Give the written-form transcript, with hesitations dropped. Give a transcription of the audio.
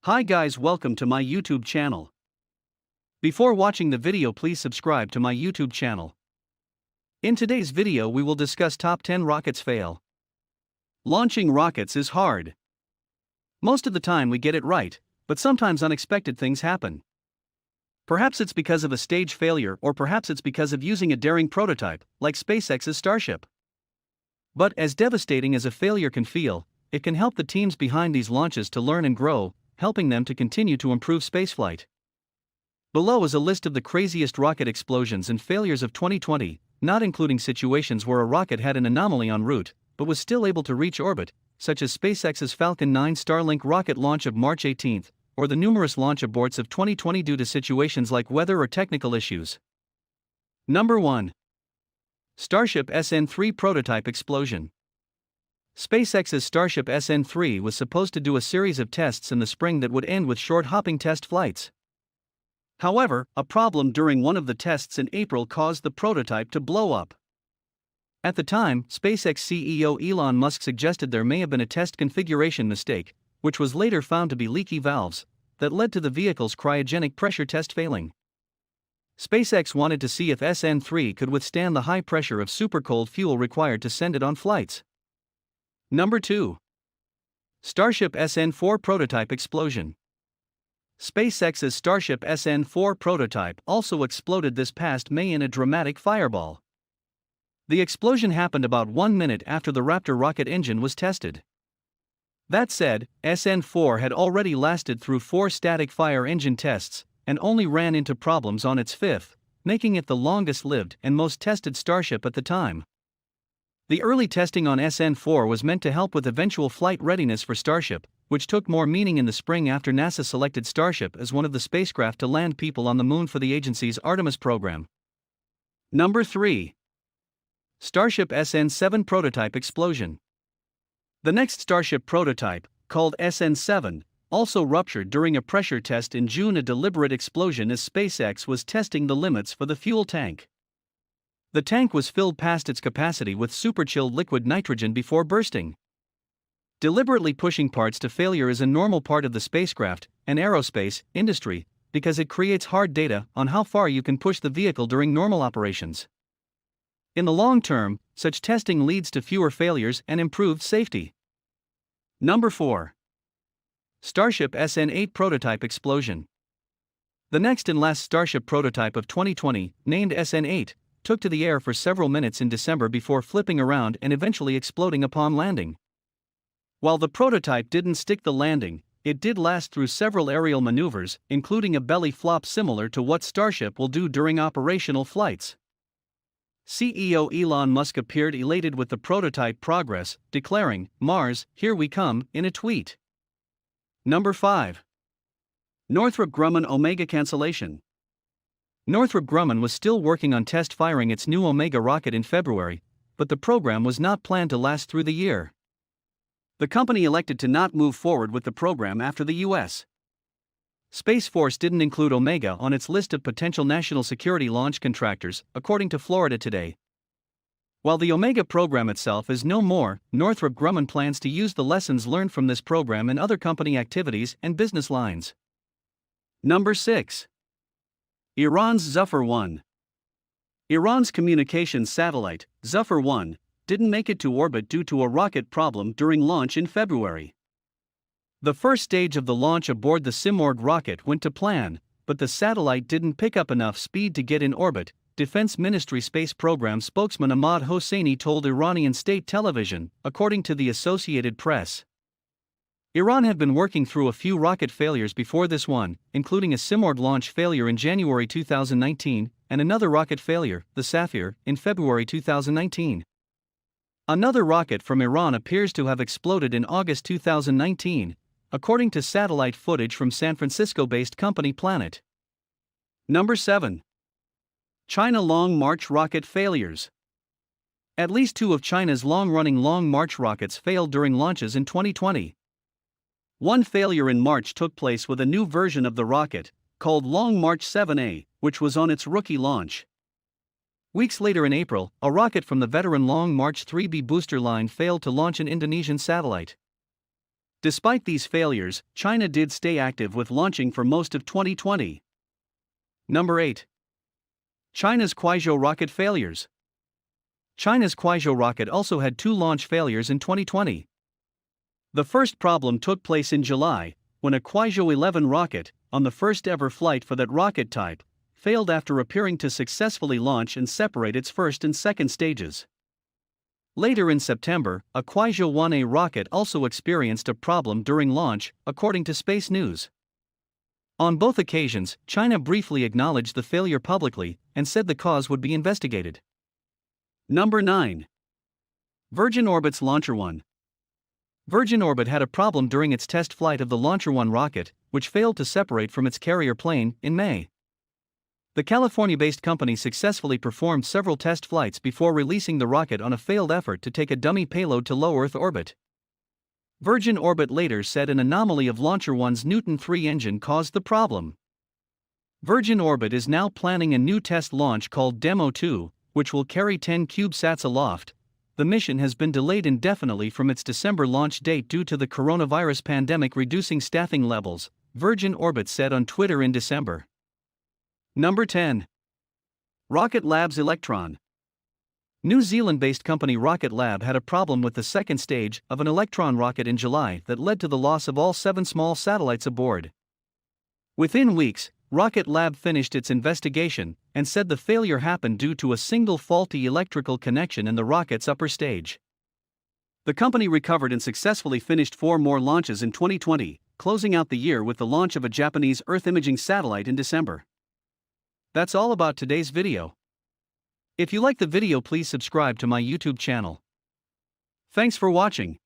Hi guys, welcome to my YouTube channel. Before watching the video, please subscribe to my YouTube channel. In today's video we will discuss top 10 rockets fail. Launching rockets is hard. Most of the time we get it right, but sometimes unexpected things happen. Perhaps it's because of a stage failure, or perhaps it's because of using a daring prototype, like SpaceX's Starship. But as devastating as a failure can feel, it can help the teams behind these launches to learn and grow, helping them to continue to improve spaceflight. Below is a list of the craziest rocket explosions and failures of 2020, not including situations where a rocket had an anomaly en route, but was still able to reach orbit, such as SpaceX's Falcon 9 Starlink rocket launch of March 18, or the numerous launch aborts of 2020 due to situations like weather or technical issues. Number 1. Starship SN3 prototype explosion. SpaceX's Starship SN3 was supposed to do a series of tests in the spring that would end with short hopping test flights. However, a problem during one of the tests in April caused the prototype to blow up. At the time, SpaceX CEO Elon Musk suggested there may have been a test configuration mistake, which was later found to be leaky valves, that led to the vehicle's cryogenic pressure test failing. SpaceX wanted to see if SN3 could withstand the high pressure of supercold fuel required to send it on flights. Number 2. Starship SN4 prototype explosion. SpaceX's Starship SN4 prototype also exploded this past May in a dramatic fireball. The explosion happened about 1 minute after the Raptor rocket engine was tested. That said, SN4 had already lasted through 4 static fire engine tests, and only ran into problems on its 5th, making it the longest-lived and most tested Starship at the time. The early testing on SN4 was meant to help with eventual flight readiness for Starship, which took more meaning in the spring after NASA selected Starship as one of the spacecraft to land people on the Moon for the agency's Artemis program. Number 3. Starship SN7 prototype explosion. The next Starship prototype, called SN7, also ruptured during a pressure test in June, a deliberate explosion as SpaceX was testing the limits for the fuel tank. The tank was filled past its capacity with superchilled liquid nitrogen before bursting. Deliberately pushing parts to failure is a normal part of the spacecraft and aerospace industry because it creates hard data on how far you can push the vehicle during normal operations. In the long term, such testing leads to fewer failures and improved safety. Number 4. Starship SN8 prototype explosion. The next and last Starship prototype of 2020, named SN8, took to the air for several minutes in December before flipping around and eventually exploding upon landing. While the prototype didn't stick the landing, it did last through several aerial maneuvers, including a belly flop similar to what Starship will do during operational flights. CEO Elon Musk appeared elated with the prototype progress, declaring, "Mars, here we come," in a tweet. Number 5. Northrop Grumman Omega cancellation. Northrop Grumman was still working on test firing its new Omega rocket in February, but the program was not planned to last through the year. The company elected to not move forward with the program after the U.S. Space Force didn't include Omega on its list of potential national security launch contractors, according to Florida Today. While the Omega program itself is no more, Northrop Grumman plans to use the lessons learned from this program in other company activities and business lines. Number 6. Iran's Zafar-1. Iran's communications satellite, Zafar-1, didn't make it to orbit due to a rocket problem during launch in February. The first stage of the launch aboard the Simorgh rocket went to plan, but the satellite didn't pick up enough speed to get in orbit, Defense Ministry Space Program spokesman Ahmad Hosseini told Iranian state television, according to the Associated Press. Iran had been working through a few rocket failures before this one, including a Simorgh launch failure in January 2019, and another rocket failure, the Safir, in February 2019. Another rocket from Iran appears to have exploded in August 2019, according to satellite footage from San Francisco-based company Planet. Number 7. China Long March rocket failures. At least 2 of China's long-running Long March rockets failed during launches in 2020. One failure in March took place with a new version of the rocket, called Long March 7A, which was on its rookie launch. Weeks later in April, a rocket from the veteran Long March 3B booster line failed to launch an Indonesian satellite. Despite these failures, China did stay active with launching for most of 2020. Number 8. China's Kwaja rocket failures. China's Kwaja rocket also had 2 launch failures in 2020. The first problem took place in July, when a Kwaja 11 rocket, on the first ever flight for that rocket type, failed after appearing to successfully launch and separate its first and second stages. Later in September, a Kwaja 1A rocket also experienced a problem during launch, according to Space News. On both occasions, China briefly acknowledged the failure publicly and said the cause would be investigated. Number 9. Virgin Orbit's Launcher 1. Virgin Orbit had a problem during its test flight of the Launcher 1 rocket, which failed to separate from its carrier plane in May. The California-based company successfully performed several test flights before releasing the rocket on a failed effort to take a dummy payload to low Earth orbit. Virgin Orbit later said an anomaly of Launcher 1's Newton 3 engine caused the problem. Virgin Orbit is now planning a new test launch called Demo 2, which will carry 10 CubeSats aloft. The mission has been delayed indefinitely from its December launch date due to the coronavirus pandemic reducing staffing levels, Virgin Orbit said on Twitter in December. Number 10. Rocket Lab's Electron. New Zealand-based company Rocket Lab had a problem with the second stage of an Electron rocket in July that led to the loss of all 7 small satellites aboard. Within weeks, Rocket Lab finished its investigation and said the failure happened due to a single faulty electrical connection in the rocket's upper stage. The company recovered and successfully finished 4 more launches in 2020, closing out the year with the launch of a Japanese Earth imaging satellite in December. That's all about today's video. If you like the video, please subscribe to my YouTube channel. Thanks for watching.